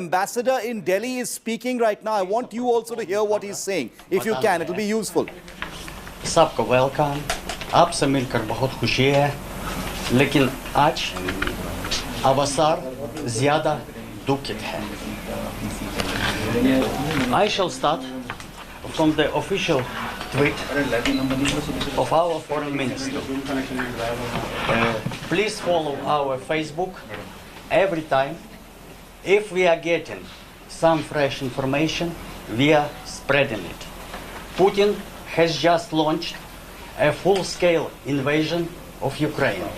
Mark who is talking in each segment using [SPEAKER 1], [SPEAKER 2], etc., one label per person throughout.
[SPEAKER 1] Ambassador in Delhi is speaking right now. I want you also to hear what he's saying. If you can, it'll be useful.
[SPEAKER 2] सबको welcome. आपसे मिलकर बहुत खुशी है, लेकिन आज अवसर ज़्यादा दुखद है. I shall start from the official tweet of our foreign minister. Please follow our Facebook every time. If we are getting some fresh information, we are spreading it. Putin has just launched a full-scale invasion of Ukraine.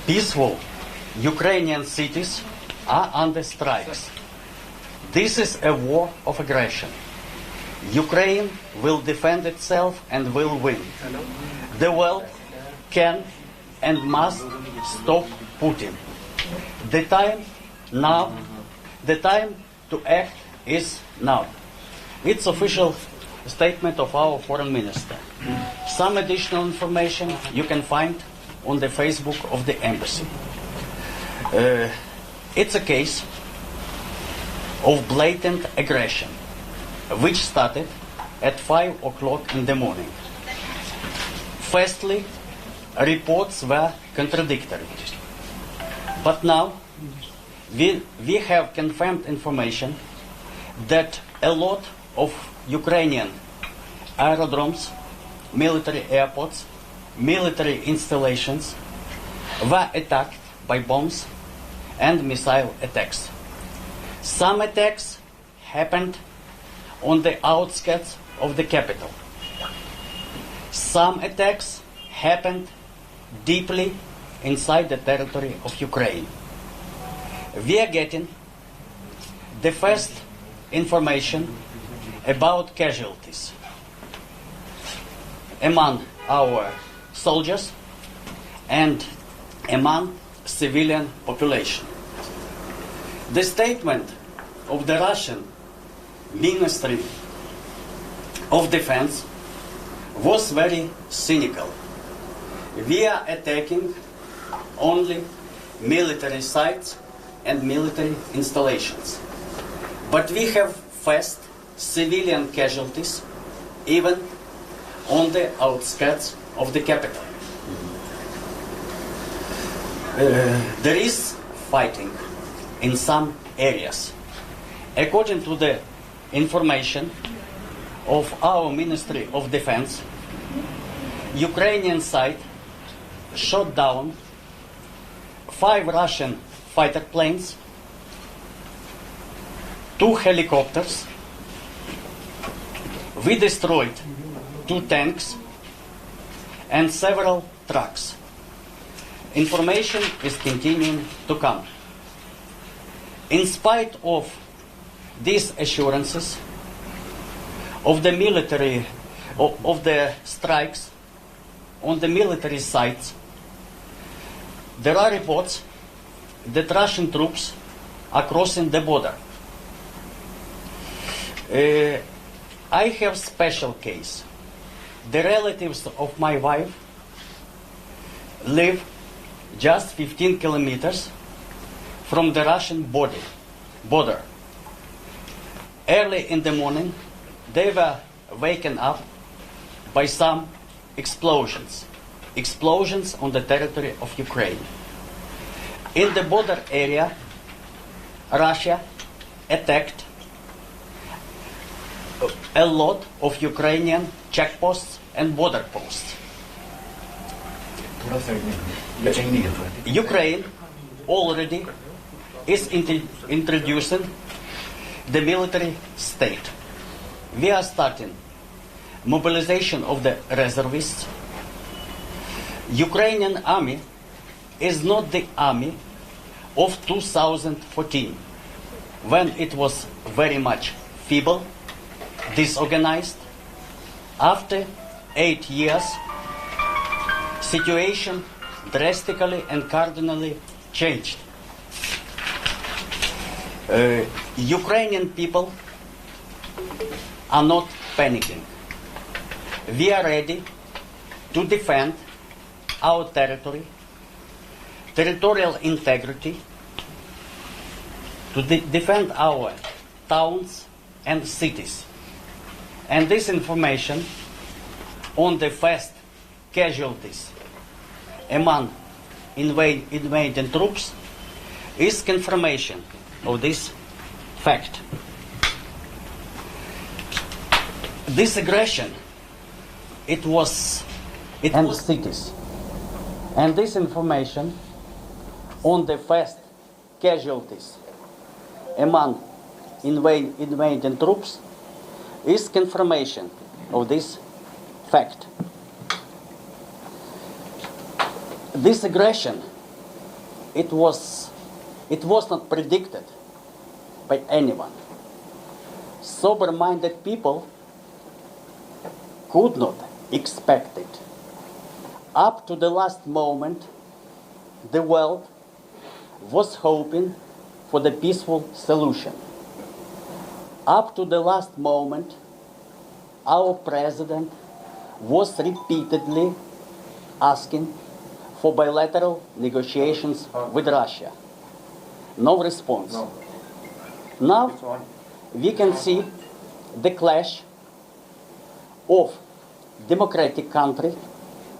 [SPEAKER 2] Peaceful Ukrainian cities are under strikes. This is a war of aggression. Ukraine will defend itself and will win. The world can and must stop Putin. The time to act is now. It's official statement of our foreign minister. Some additional information you can find on the Facebook of the embassy. It's a case of blatant aggression, which started at 5 o'clock in the morning. Firstly, reports were contradictory. But now, we have confirmed information that a lot of Ukrainian aerodromes, military airports, military installations were attacked by bombs and missile attacks. Some attacks happened on the outskirts of the capital. Some attacks happened deeply inside the territory of Ukraine. We are getting the first information about casualties among our soldiers and among civilian population. The statement of the Russian Ministry of Defense was very cynical. We are attacking only military sites and military installations. But we have faced civilian casualties even on the outskirts of the capital. There is fighting in some areas. According to the information of our Ministry of Defense, Ukrainian side shot down 5 Russian fighter planes, 2 helicopters. We destroyed 2 tanks and several trucks. Information is continuing to come. In spite of these assurances of the military, of the strikes on the military sites, there are reports that Russian troops are crossing the border. I have special case. The relatives of my wife live just 15 kilometers from the Russian border. Early in the morning, they were waken up by some explosions on the territory of Ukraine. In the border area, Russia attacked a lot of Ukrainian checkposts and border posts. Ukraine already is introducing the military state. We are starting mobilization of the reservists. Ukrainian army is not the army of 2014, when it was very much feeble, disorganized. After 8 years, situation drastically and cardinally changed. Ukrainian people are not panicking. We are ready to defend our territory, territorial integrity, to defend our towns and cities. And this information on the fast casualties among invading troops is confirmation of this fact. This aggression, it was cities. And this information on the fast casualties among invading troops is confirmation of this fact. This aggression, it was not predicted by anyone. Sober-minded people could not expect it. Up to the last moment, the world was hoping for the peaceful solution. Up to the last moment, our president was repeatedly asking for bilateral negotiations with Russia. No response.
[SPEAKER 3] No.
[SPEAKER 2] Now we can see the clash of democratic country.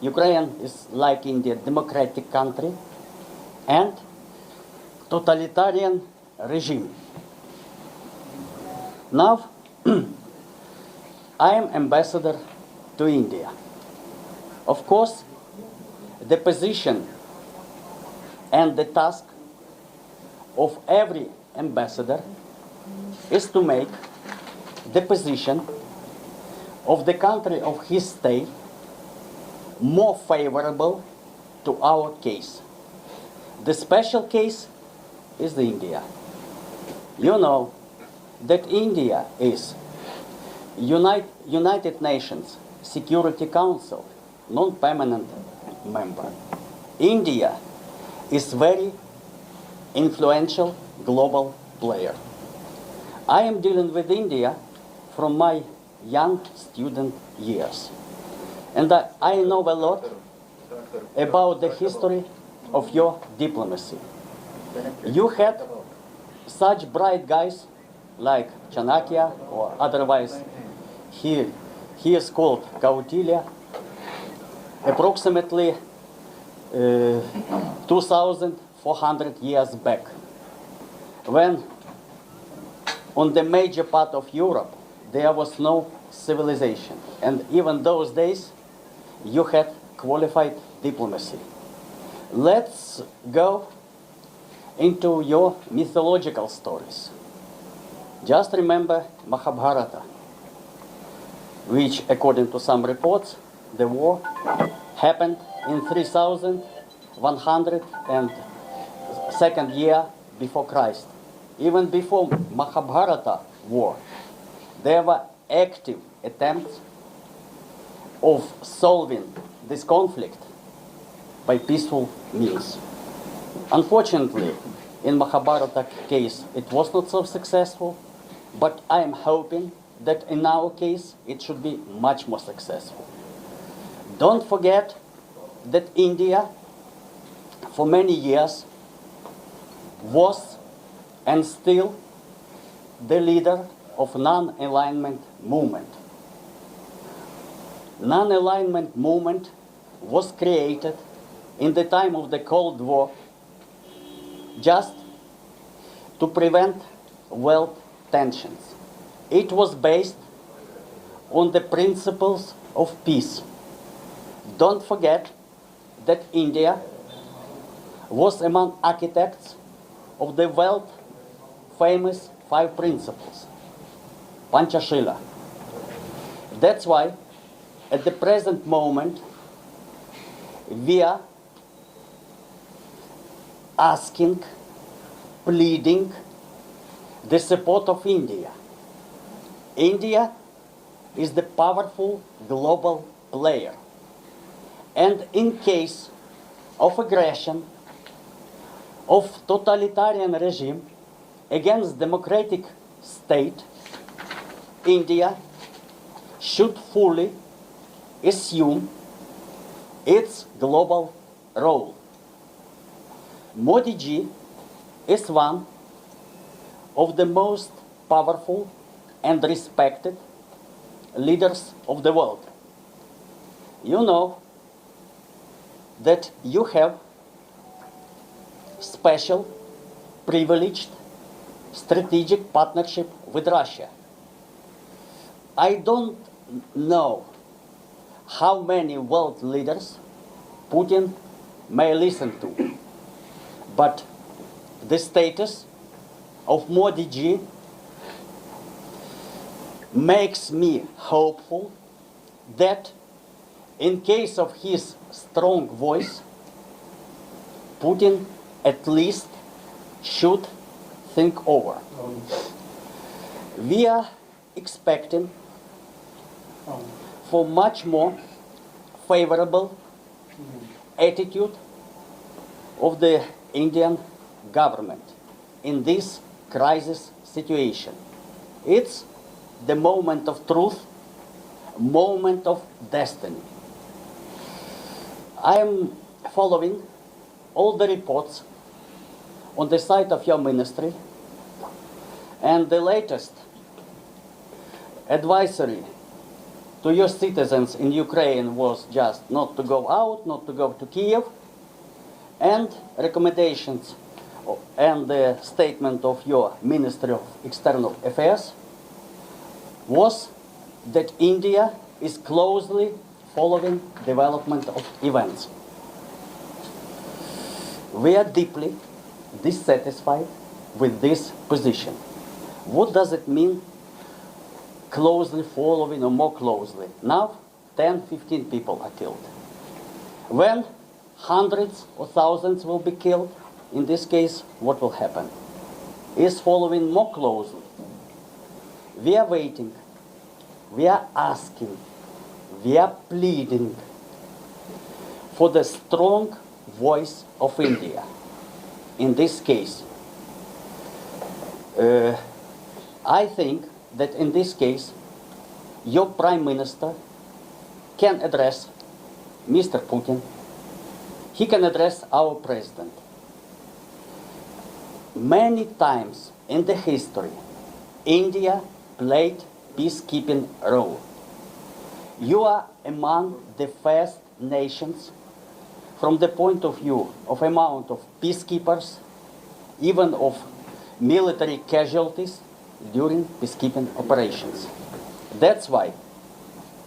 [SPEAKER 2] Ukraine is like India, democratic country, and totalitarian regime. Now I am ambassador to India. Of course, the position and the task of every ambassador is to make the position of the country of his state more favorable to our case. The special case is the India. You know that India is United Nations Security Council non-permanent member. India is very influential global player. I am dealing with India from my young student years. And I know a lot about the history of your diplomacy. You had such bright guys like Chanakya, or otherwise he is called Kautilya, approximately 2,400 years back, when on the major part of Europe there was no civilization. And even those days you had qualified diplomacy. Let's go into your mythological stories. Just remember Mahabharata, which according to some reports, the war happened in 3102nd year before Christ. Even before Mahabharata war, there were active attempts of solving this conflict by peaceful means. Unfortunately, in Mahabharata case, it was not so successful, but I am hoping that in our case, it should be much more successful. Don't forget that India, for many years, was and still the leader of non-alignment movement. Non-alignment movement was created in the time of the Cold War just to prevent world tensions. It was based on the principles of peace. Don't forget that India was among architects of the world famous 5 principles, Panchashila. That's why at the present moment we are asking, pleading the support of India. India is the powerful global player. And in case of aggression of totalitarian regime against democratic state, India should fully assume its global role. Modi ji is one of the most powerful and respected leaders of the world. You know that you have special, privileged, strategic partnership with Russia. I don't know how many world leaders Putin may listen to, but the status of Modi ji makes me hopeful that in case of his strong voice, Putin at least should think over. We are expecting for much more favorable attitude of the Indian government in this crisis situation. It's the moment of truth, moment of destiny. I am following all the reports on the site of your ministry, and the latest advisory to your citizens in Ukraine was just not to go out, not to go to Kiev, and recommendations and the statement of your Ministry of External Affairs was that India is closely following development of events. We are deeply dissatisfied with this position. What does it mean, closely following or more closely? Now, 10, 15 people are killed. When hundreds or thousands will be killed, in this case, what will happen? Is following more closely. We are waiting, we are asking, we are pleading for the strong voice of India. In this case, I think that in this case, your Prime Minister can address Mr. Putin. He can address our President. Many times in the history, India played peacekeeping role. You are among the first nations from the point of view of amount of peacekeepers, even of military casualties during peacekeeping operations. That's why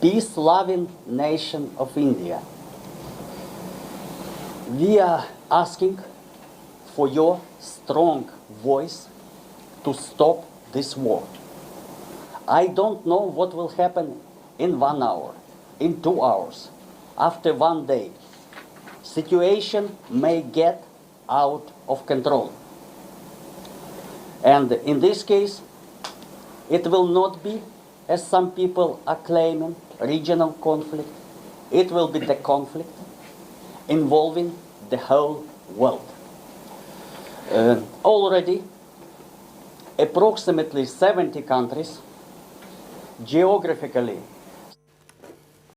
[SPEAKER 2] peace-loving nation of India, we are asking for your strong voice to stop this war. I don't know what will happen in 1 hour, in 2 hours, after 1 day. Situation may get out of control. And in this case, it will not be, as some people are claiming, regional conflict. It will be the conflict involving the whole world. Already, approximately 70 countries, geographically